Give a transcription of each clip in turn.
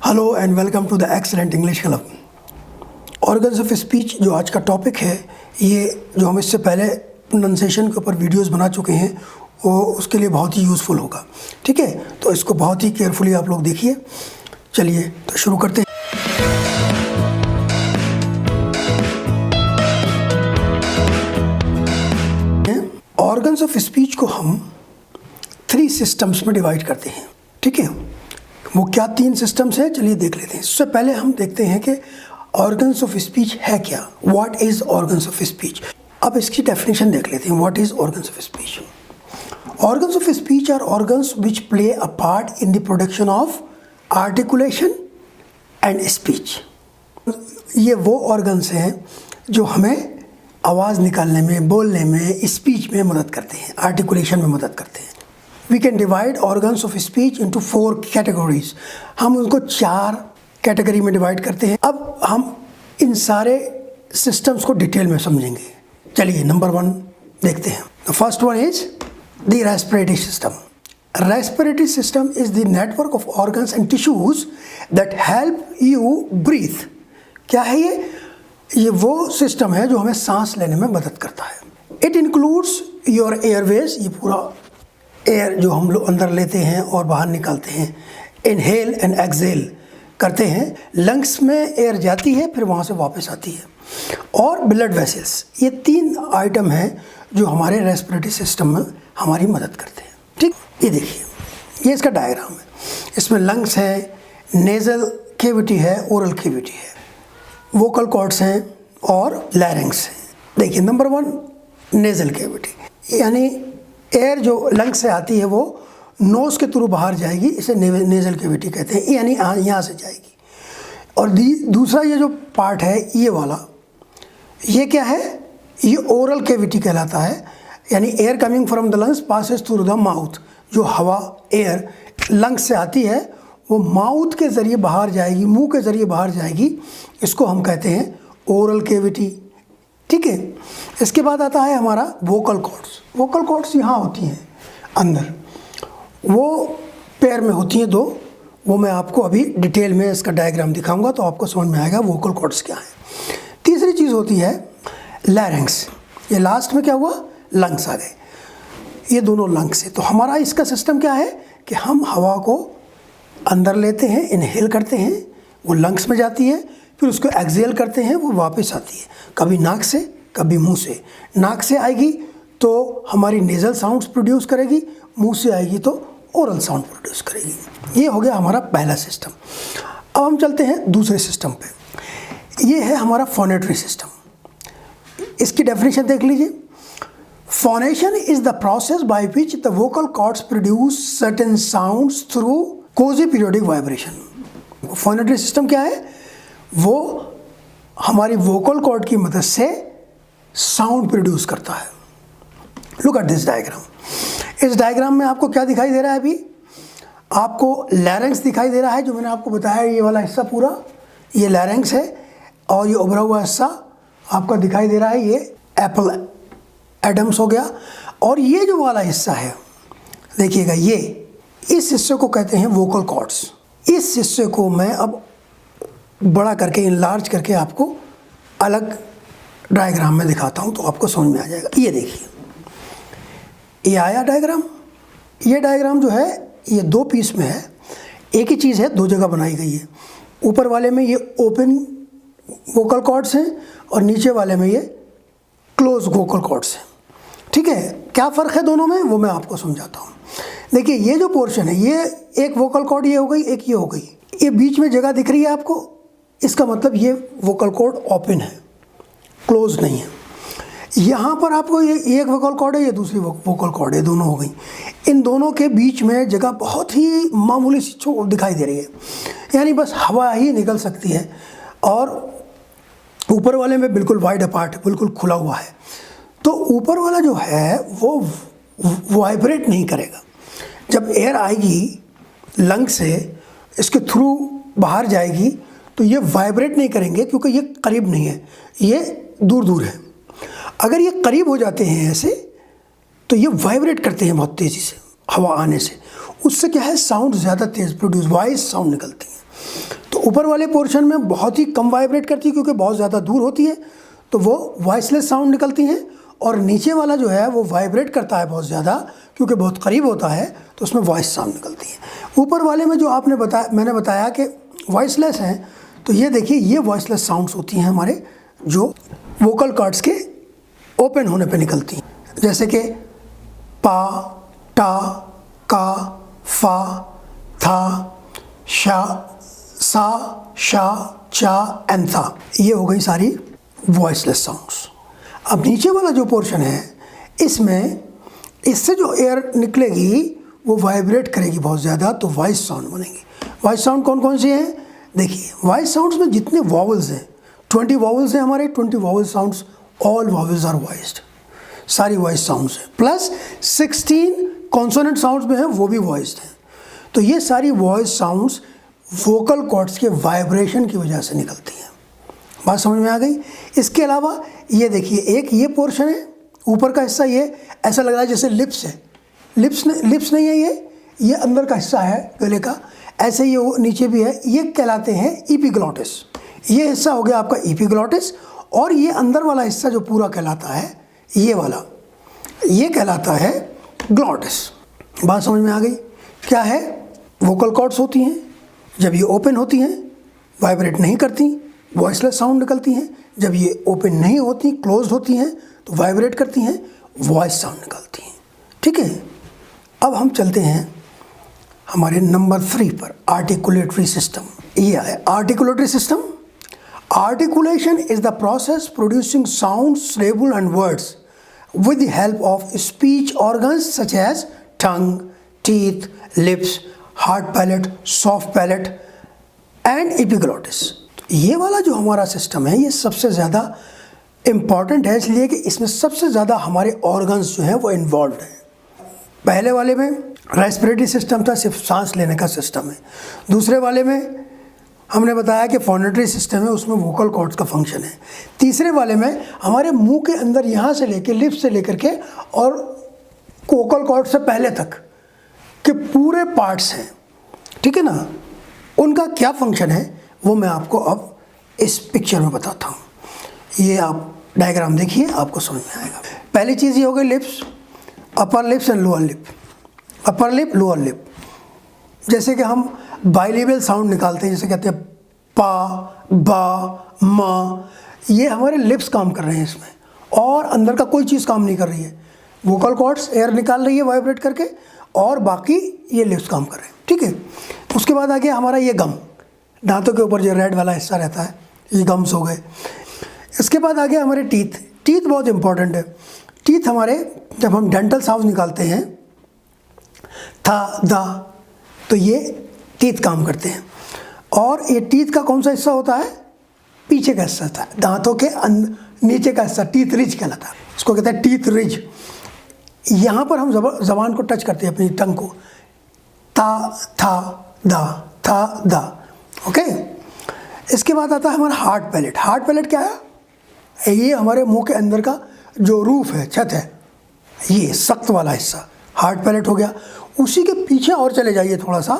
Hello and welcome to the excellent English club. Organs of speech जो आज का topic है, ये जो हम इससे पहले प्रोनाउंसिएशन के ऊपर वीडियोस बना चुके हैं वो उसके लिए बहुत ही यूज़फुल होगा। ठीक है, तो इसको बहुत ही केयरफुली आप लोग देखिए। चलिए तो शुरू करते हैं। ऑर्गन्स ऑफ स्पीच को हम 3 सिस्टम्स में डिवाइड करते हैं। ठीक है, वो क्या 3 सिस्टम्स हैं, चलिए देख लेते हैं। इससे पहले हम देखते हैं कि ऑर्गन्स ऑफ स्पीच है क्या, what is organs of speech. अब इसकी डेफिनेशन देख लेते हैं, what is organs of speech. Organs of speech are organs which play a part in the production of articulation and speech. ये वो ऑर्गन्स हैं जो हमें आवाज़ निकालने में, बोलने में, स्पीच में मदद करते हैं, आर्टिकुलेशन में मदद करते हैं। We can divide organs of speech into 4 categories। हम उनको 4 कैटेगरी में डिवाइड करते हैं। अब हम इन सारे सिस्टम्स को डिटेल में समझेंगे। चलिए नंबर 1 देखते हैं। The first one is the respiratory system। Respiratory system is the network of organs and tissues that help you breathe। क्या है ये? ये वो सिस्टम है जो हमें सांस लेने में मदद करता है। It includes your airways। ये पूरा एयर जो हम लोग अंदर लेते हैं और बाहर निकालते हैं, इनहेल एंड एक्सहेल करते हैं। लंग्स में एयर जाती है, फिर वहाँ से वापस आती है। और ब्लड वेसल्स, ये 3 आइटम हैं जो हमारे रेस्पिरेटरी सिस्टम में हमारी मदद करते हैं। ठीक, ये देखिए, ये इसका डायग्राम है। इसमें लंग्स है, नेज़ल कैविटी है, ओरल कैविटी है, वोकल कॉर्ड्स हैं और लैरिंग्स हैं। देखिए नंबर 1 नेज़ल कैविटी, यानी एयर जो लंग्स से आती है वो नोज़ के थ्रू बाहर जाएगी, इसे नेज़ल कैविटी कहते हैं, यानी यहाँ से जाएगी। और दूसरा ये जो पार्ट है ये वाला, ये क्या है? ये ओरल कैविटी कहलाता है, यानी air coming from the lungs passes through the mouth. जो हवा एयर लंग्स से आती है वो माउथ के ज़रिए बाहर जाएगी, मुंह के ज़रिए बाहर जाएगी, इसको हम कहते हैं ओरल कैविटी। ठीक है, इसके बाद आता है हमारा वोकल कॉर्ड्स। वोकल कॉर्ड्स यहाँ होती हैं अंदर, वो पैर में होती हैं 2। वो मैं आपको अभी डिटेल में इसका डायग्राम दिखाऊंगा तो आपको समझ में आएगा वोकल कॉर्ड्स क्या है। तीसरी चीज़ होती है लैरिंग्स। ये लास्ट में क्या हुआ? लंग्स आ गए। ये दोनों लंग्स है। तो हमारा इसका सिस्टम क्या है कि हम हवा को अंदर लेते हैं, इनहेल करते हैं, वो लंग्स में जाती है, फिर उसको एक्सहेल करते हैं, वो वापस आती है, कभी नाक से कभी मुंह से। नाक से आएगी तो हमारी नेज़ल साउंड्स प्रोड्यूस करेगी, मुंह से आएगी तो ओरल साउंड प्रोड्यूस करेगी। ये हो गया हमारा पहला सिस्टम। अब हम चलते हैं दूसरे सिस्टम पे। ये है हमारा फोनेटरी सिस्टम। इसकी डेफिनेशन देख लीजिए। Phonation is the process by which the vocal cords produce certain sounds through quasi periodic vibration. Phonatory system क्या है? वो हमारी वोकल कॉर्ड की मदद से साउंड प्रोड्यूस करता है। Look at this diagram. इस डायग्राम में आपको क्या दिखाई दे रहा है? अभी आपको लैरिंग्स दिखाई दे रहा है, जो मैंने आपको बताया। ये वाला हिस्सा पूरा ये लैरिंग्स है और ये उभरा हुआ हिस्सा आपका दिखाई दे रहा है, ये एप्पल एडम्स हो गया। और ये जो वाला हिस्सा है देखिएगा, ये इस हिस्से को कहते हैं वोकल कॉर्ड्स। इस हिस्से को मैं अब बड़ा करके, इनलार्ज करके आपको अलग डायग्राम में दिखाता हूँ तो आपको समझ में आ जाएगा। ये देखिए, ये आया डायग्राम। ये डायग्राम जो है ये 2 पीस में है। एक ही चीज़ है, 2 जगह बनाई गई है। ऊपर वाले में ये ओपन वोकल कॉर्ड्स हैं और नीचे वाले में ये क्लोज वोकल कॉर्ड्स हैं। ठीक है, क्या फ़र्क है दोनों में वो मैं आपको समझाता हूँ। देखिए, ये जो पोर्शन है, ये एक वोकल कॉर्ड ये हो गई, एक ये हो गई। ये बीच में जगह दिख रही है आपको, इसका मतलब ये वोकल कॉर्ड ओपन है, क्लोज नहीं है। यहाँ पर आपको ये एक वोकल कॉर्ड है, ये दूसरी वोकल कॉर्ड है, दोनों हो गई। इन दोनों के बीच में जगह बहुत ही मामूली सी दिखाई दे रही है, यानी बस हवा ही निकल सकती है। और ऊपर वाले में बिल्कुल वाइड अपार्ट, बिल्कुल खुला हुआ है। तो ऊपर वाला जो है वो वाइब्रेट नहीं करेगा। जब एयर आएगी लंग से, इसके थ्रू बाहर जाएगी तो ये वाइब्रेट नहीं करेंगे, क्योंकि ये करीब नहीं है, ये दूर दूर है। अगर ये करीब हो जाते हैं ऐसे तो ये वाइब्रेट करते हैं बहुत तेज़ी से, हवा आने से, उससे क्या है साउंड ज़्यादा तेज़ प्रोड्यूस, वॉइस साउंड निकलती है। तो ऊपर वाले पोर्शन में बहुत ही कम वाइब्रेट करती है क्योंकि बहुत ज़्यादा दूर होती है, तो वो वॉइसलेस साउंड निकलती हैं। और नीचे वाला जो है वो वाइब्रेट करता है बहुत ज़्यादा क्योंकि बहुत करीब होता है, तो उसमें वॉइस साउंड निकलती है। ऊपर वाले में जो आपने बताया, मैंने बताया कि वॉइसलेस हैं, तो ये देखिए ये वॉइसलेस साउंड्स होती हैं हमारे जो वोकल कॉर्ड्स के ओपन होने पे निकलती हैं, जैसे कि पा, टा, का, फा, था, शा, सा, शा, चा एंड था। ये हो गई सारी वॉइसलेस साउंड्स। अब नीचे वाला जो पोर्शन है इसमें, इससे जो एयर निकलेगी वो वाइब्रेट करेगी बहुत ज़्यादा, तो वॉइस साउंड बनेगी। वॉइस साउंड कौन कौन सी हैं? देखिए वॉइस साउंड्स में जितने वॉवल्स हैं, 20 वॉवल्स हैं हमारे, 20 vowel sounds, all vowels are voiced, सारी वॉइस साउंड्स हैं, प्लस 16 कॉन्सोनेंट साउंड्स में हैं वो भी वॉइस्ड हैं। तो ये सारी वॉइस साउंड्स वोकल कॉर्ड्स के वाइब्रेशन की वजह से निकलती हैं। बात समझ में आ गई? इसके अलावा ये देखिए एक ये पोर्शन है ऊपर का हिस्सा, ये ऐसा लग रहा है जैसे लिप्स है, लिप्स नहीं है, ये अंदर का हिस्सा है गले का, ऐसे ये नीचे भी है, ये कहलाते हैं एपिग्लॉटिस। ये हिस्सा हो गया आपका एपिग्लॉटिस, और ये अंदर वाला हिस्सा जो पूरा कहलाता है, ये वाला, ये कहलाता है ग्लॉटिस। बात समझ में आ गई? क्या है? वोकल कॉर्ड्स होती हैं, जब ये ओपन होती हैं वाइब्रेट नहीं करती, वॉइसलेस साउंड निकलती हैं। जब ये ओपन नहीं होती, क्लोज होती हैं, तो वाइब्रेट करती हैं, वॉइस साउंड निकलती हैं। ठीक है, अब हम चलते हैं हमारे नंबर 3 पर, आर्टिकुलेटरी सिस्टम। ये है articulatory system. Articulation is the process producing sound, syllable and words with the help of speech organs such as tongue, teeth, lips, hard palate, soft palate and epiglottis। ये वाला जो हमारा system है ये सबसे ज़्यादा इम्पॉर्टेंट है, इसलिए कि इसमें सबसे ज़्यादा हमारे ऑर्गन्स जो हैं वो इन्वॉल्व हैं। पहले वाले में रेस्पिरेटरी सिस्टम था, सिर्फ सांस लेने का सिस्टम है। दूसरे वाले में हमने बताया कि फोनेटरी सिस्टम है, उसमें वोकल कॉर्ड्स का फंक्शन है। तीसरे वाले में हमारे मुंह के अंदर यहाँ से लेके लिप्स से लेकर के और वोकल कॉर्ड से पहले तक के पूरे पार्ट्स हैं, ठीक है ना, उनका क्या फंक्शन है वो मैं आपको अब इस पिक्चर में बताता हूँ। ये आप डायग्राम देखिए, आपको समझ में आएगा। पहली चीज़ ये हो गई lips, upper lips and lower lip. Upper lip, lower lip, जैसे कि हम बाइलेबल साउंड निकालते हैं, जैसे कहते हैं पा, बा, मा, ये हमारे लिप्स काम कर रहे हैं इसमें, और अंदर का कोई चीज़ काम नहीं कर रही है। वोकल कॉर्ड्स एयर निकाल रही है वाइब्रेट करके, और बाकी ये लिप्स काम कर रहे हैं, ठीक है। उसके बाद आ गया हमारा ये गम, दांतों के ऊपर जो रेड वाला हिस्सा रहता है, ये गम्स हो गए। इसके बाद आ गया हमारे टीथ। टीथ बहुत इंपॉर्टेंट है। टीथ हमारे, जब हम डेंटल साउंड निकालते हैं था, दा, तो ये टीथ काम करते हैं। और ये टीथ का कौन सा हिस्सा होता है? पीछे का हिस्सा था, दांतों के नीचे का हिस्सा, टीथ रिज कहलाता है, इसको कहते हैं टीथ रिज। यहाँ पर हम ज़बान को टच करते हैं, अपनी टंग को, ता, था, दा, था, दा, ओके। इसके बाद आता है हमारा हार्ड पैलेट। हार्ड पैलेट क्या है? ये हमारे मुंह के अंदर का जो रूफ है, छत है, ये सख्त वाला हिस्सा हार्ड पैलेट हो गया। उसी के पीछे और चले जाइए थोड़ा सा,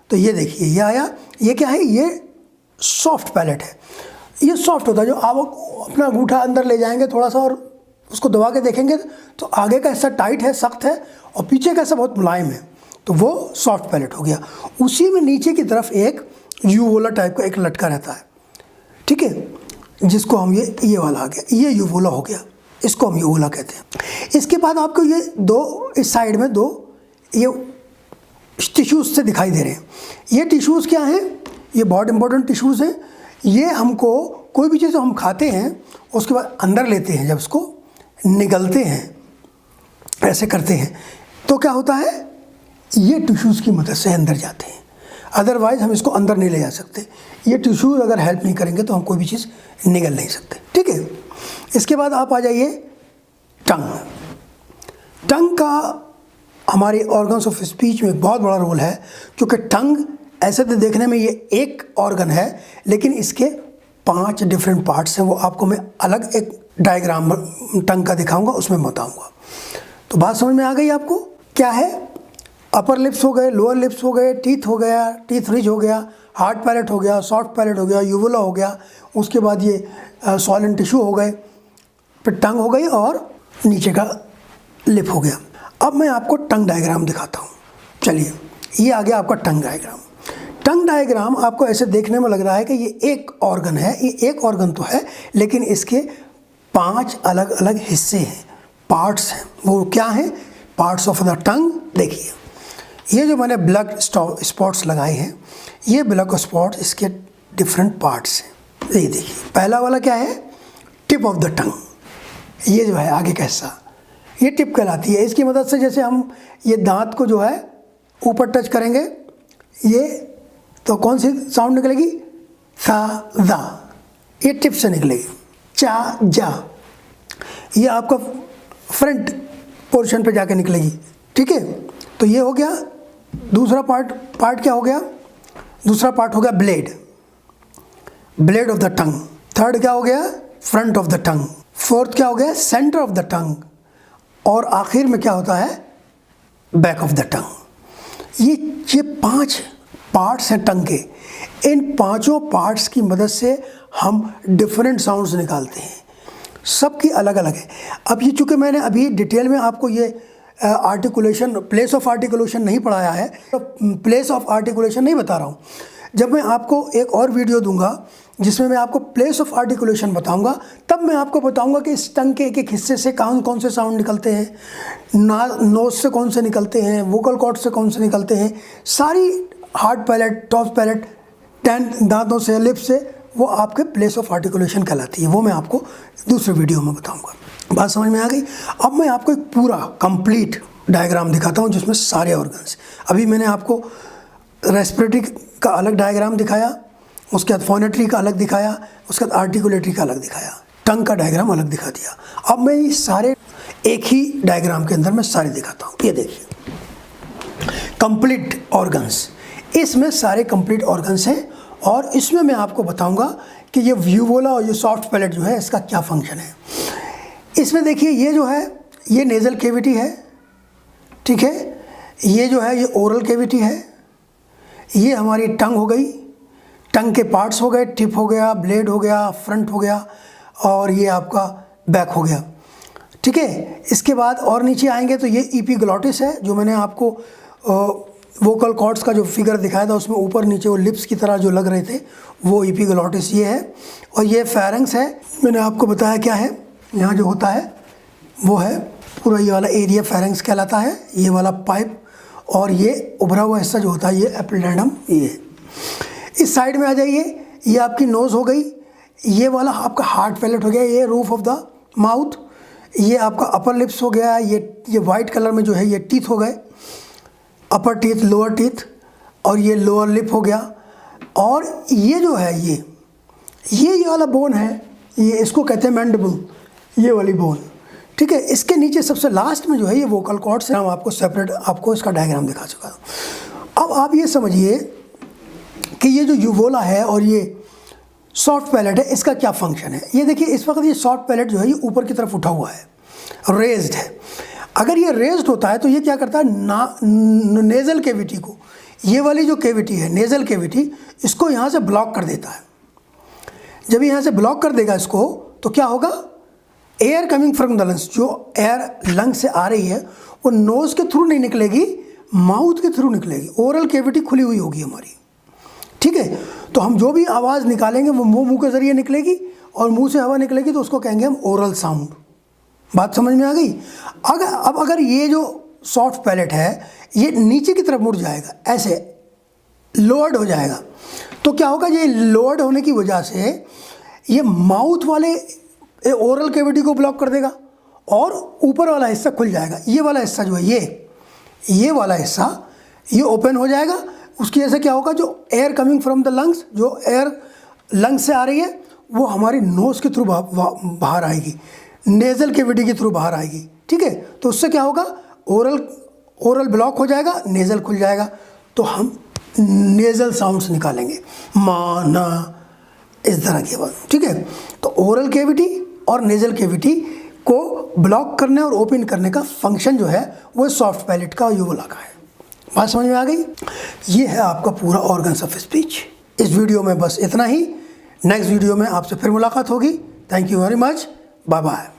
तो ये देखिए ये आया, ये क्या है? ये सॉफ्ट पैलेट है। ये सॉफ्ट होता है, जो आप अपना अंगूठा अंदर ले जाएंगे थोड़ा सा और उसको दबा के देखेंगे तो आगे का हिस्सा टाइट है, सख्त है, और पीछे का हिस्सा बहुत मुलायम है, तो वो सॉफ्ट पैलेट हो गया। उसी में नीचे की तरफ एक यूवोला टाइप का एक लटका रहता है, ठीक है, जिसको हम ये वाला आ गया, ये यूवोला हो गया, इसको हम यूवोला कहते हैं। इसके बाद आपको ये दो, इस साइड में दो ये टिश्यूज़ से दिखाई दे रहे हैं। ये टिश्यूज़ क्या हैं? ये बहुत इंपॉर्टेंट टिश्यूज़ हैं। ये हमको कोई भी चीज़ हम खाते हैं उसके बाद अंदर लेते हैं, जब उसको निगलते हैं, ऐसे करते हैं, तो क्या होता है? ये टिश्यूज़ की मदद से अंदर जाते हैं, अदरवाइज़ हम इसको अंदर नहीं ले जा सकते। ये टिश्यूज़ अगर हेल्प नहीं करेंगे तो हम कोई भी चीज़ निगल नहीं सकते, ठीक है। इसके बाद आप आ जाइए टंग। टंग का हमारे ऑर्गन्स ऑफ स्पीच में बहुत बड़ा रोल है, क्योंकि टंग ऐसे तो देखने में ये एक ऑर्गन है, लेकिन इसके 5 डिफरेंट पार्ट्स हैं। वो आपको मैं अलग एक डायग्राम टंग का दिखाऊंगा, उसमें बताऊंगा। तो बात समझ में आ गई आपको? क्या है अपर लिप्स हो गए, लोअर लिप्स हो गए, टीथ हो गया, टीथ रिज हो गया, हार्ड पैलेट हो गया, सॉफ्ट पैलेट हो गया, यूवुला हो गया, उसके बाद ये सॉइलेंट टिश्यू हो गए, फिर टंग हो गई और नीचे का लिप हो गया। अब मैं आपको टंग डायग्राम दिखाता हूँ। चलिए, ये आ गया आपका टंग डायग्राम। टंग डायग्राम आपको ऐसे देखने में लग रहा है कि ये एक ऑर्गन है। ये एक ऑर्गन तो है, लेकिन इसके 5 अलग अलग हिस्से हैं, पार्ट्स हैं। वो क्या हैं? Parts of the tongue. देखिए, ये जो मैंने ब्लैक स्पॉट्स लगाए हैं, ये ब्लैक स्पॉट्स इसके डिफरेंट पार्ट्स हैं। ये देखिए, पहला वाला क्या है? Tip of the tongue. ये जो है आगे का हिस्सा, ये टिप कहलाती है। इसकी मदद से जैसे हम ये दांत को जो है ऊपर टच करेंगे, ये तो कौन सी साउंड निकलेगी? सा, दा। ये टिप से निकलेगी। चा, जा, ये आपका फ्रंट पोर्शन पे जाके निकलेगी। ठीक है, तो ये हो गया दूसरा पार्ट क्या हो गया? दूसरा पार्ट हो गया blade, blade of the tongue. Third क्या हो गया? Front of the tongue. Fourth क्या हो गया? Centre of the tongue. और आखिर में क्या होता है? Back of the tongue. ये 5 पार्ट्स हैं टंग के। इन 5 पार्ट्स की मदद से हम डिफरेंट साउंड्स निकालते हैं, सबकी अलग अलग है। अब ये चूँकि मैंने अभी डिटेल में आपको ये आर्टिकुलेशन, प्लेस ऑफ आर्टिकुलेशन नहीं पढ़ाया है, तो प्लेस ऑफ आर्टिकुलेशन नहीं बता रहा हूँ। जब मैं आपको एक और वीडियो दूंगा जिसमें मैं आपको प्लेस ऑफ आर्टिकुलेशन बताऊंगा, तब मैं आपको बताऊंगा कि इस टंग के एक एक हिस्से से कौन कौन से साउंड निकलते हैं, नोज से कौन से निकलते हैं, वोकल कॉर्ड से कौन से निकलते हैं, सारी हार्ड पैलेट, टॉप पैलेट, 10 दांतों से, लिप से, वो आपके प्लेस ऑफ आर्टिकुलेशन कहलाती है। वो मैं आपको दूसरे वीडियो में बताऊँगा। बात समझ में आ गई? अब मैं आपको एक पूरा कंप्लीट डायग्राम दिखाता हूँ जिसमें सारे ऑर्गन्स। अभी मैंने आपको रेस्पिरेटरी का अलग डायग्राम दिखाया, उसके बाद फोनेटरी का अलग दिखाया, उसके बाद आर्टिकुलेटरी का अलग दिखाया, टंग का डायग्राम अलग दिखा दिया। अब मैं ये सारे एक ही डायग्राम के अंदर मैं सारे दिखाता हूँ। ये देखिए, कंप्लीट ऑर्गन्स, इसमें सारे कंप्लीट ऑर्गन्स हैं और इसमें मैं आपको बताऊंगा कि ये यूवुला और ये सॉफ्ट पैलेट जो है इसका क्या फंक्शन है। इसमें देखिए, ये जो है ये नेज़ल कैविटी है, ठीक है, ये जो है ये ओरल कैविटी है, ये हमारी टंग हो गई, टंग के पार्ट्स हो गए, टिप हो गया, ब्लेड हो गया, फ्रंट हो गया और ये आपका बैक हो गया। ठीक है, इसके बाद और नीचे आएंगे तो ये एपिग्लॉटिस है, जो मैंने आपको वोकल कॉर्ड्स का जो फिगर दिखाया था उसमें ऊपर नीचे वो लिप्स की तरह जो लग रहे थे, वो एपिग्लॉटिस ये है। और ये फेरेंक्स है, मैंने आपको बताया क्या है, यहाँ जो होता है वो है पूरा ये वाला एरिया फेरेंक्स कहलाता है, ये वाला पाइप, और ये उभरा हुआ हिस्सा जो होता है ये एपिडेंडम। ये इस साइड में आ जाइए, ये आपकी नोज़ हो गई, ये वाला आपका हार्ड पैलेट हो गया, ये रूफ ऑफ द माउथ, ये आपका अपर लिप्स हो गया, ये वाइट कलर में जो है ये टीथ हो गए, अपर टीथ, लोअर टीथ, और ये लोअर लिप हो गया। और ये जो है ये वाला बोन है, ये इसको कहते हैं मैंडिबल, ये वाली बोन। ठीक है, इसके नीचे सबसे लास्ट में जो है ये वोकल कॉर्ड्स हैं। हम आपको सेपरेट आपको इसका डायग्राम दिखा चुका हूँ। अब आप ये समझिए कि ये जो यूवुला है और ये सॉफ्ट पैलेट है, इसका क्या फंक्शन है। ये देखिए, इस वक्त ये सॉफ्ट पैलेट जो है ये ऊपर की तरफ उठा हुआ है, रेज्ड है। अगर ये रेज्ड होता है तो ये क्या करता है, नेज़ल कैविटी को, ये वाली जो कैविटी है नेज़ल कैविटी, इसको यहाँ से ब्लॉक कर देता है। जब यहाँ से ब्लॉक कर देगा इसको, तो क्या होगा, air coming from the lungs, जो एयर लंग से आ रही है वो नोज़ के थ्रू नहीं निकलेगी, माउथ के थ्रू निकलेगी। ओरल कैविटी खुली हुई होगी हमारी। ठीक है, तो हम जो भी आवाज़ निकालेंगे वो मुंह के ज़रिए निकलेगी, और मुंह से हवा निकलेगी तो उसको कहेंगे हम ओरल साउंड। बात समझ में आ गई? अगर ये जो सॉफ्ट पैलेट है ये नीचे की तरफ मुड़ जाएगा, ऐसे लोअर्ड हो जाएगा, तो क्या होगा, ये लोअर्ड होने की वजह से ये माउथ वाले ओरल कैविटी को ब्लॉक कर देगा और ऊपर वाला हिस्सा खुल जाएगा। ये वाला हिस्सा जो है ये वाला हिस्सा ये ओपन हो जाएगा। उसकी वजह से क्या होगा, जो air coming from the lungs, जो एयर लंग्स से आ रही है वो हमारी नोज़ के थ्रू बाहर आएगी, नेज़ल कैविटी के थ्रू बाहर आएगी। ठीक है, तो उससे क्या होगा, ओरल ब्लॉक हो जाएगा, नेज़ल खुल जाएगा, तो हम नेज़ल साउंड्स निकालेंगे, मा, ना, इस तरह की आवाज़। ठीक है, तो ओरल कैविटी और नेज़ल कैविटी को ब्लॉक करने और ओपन करने का फंक्शन जो है वो सॉफ्ट पैलेट का, यूवुला का है। बात समझ में आ गई? ये है आपका पूरा ऑर्गन्स ऑफ स्पीच। इस वीडियो में बस इतना ही। नेक्स्ट वीडियो में आपसे फिर मुलाकात होगी। Thank you very much. Bye bye.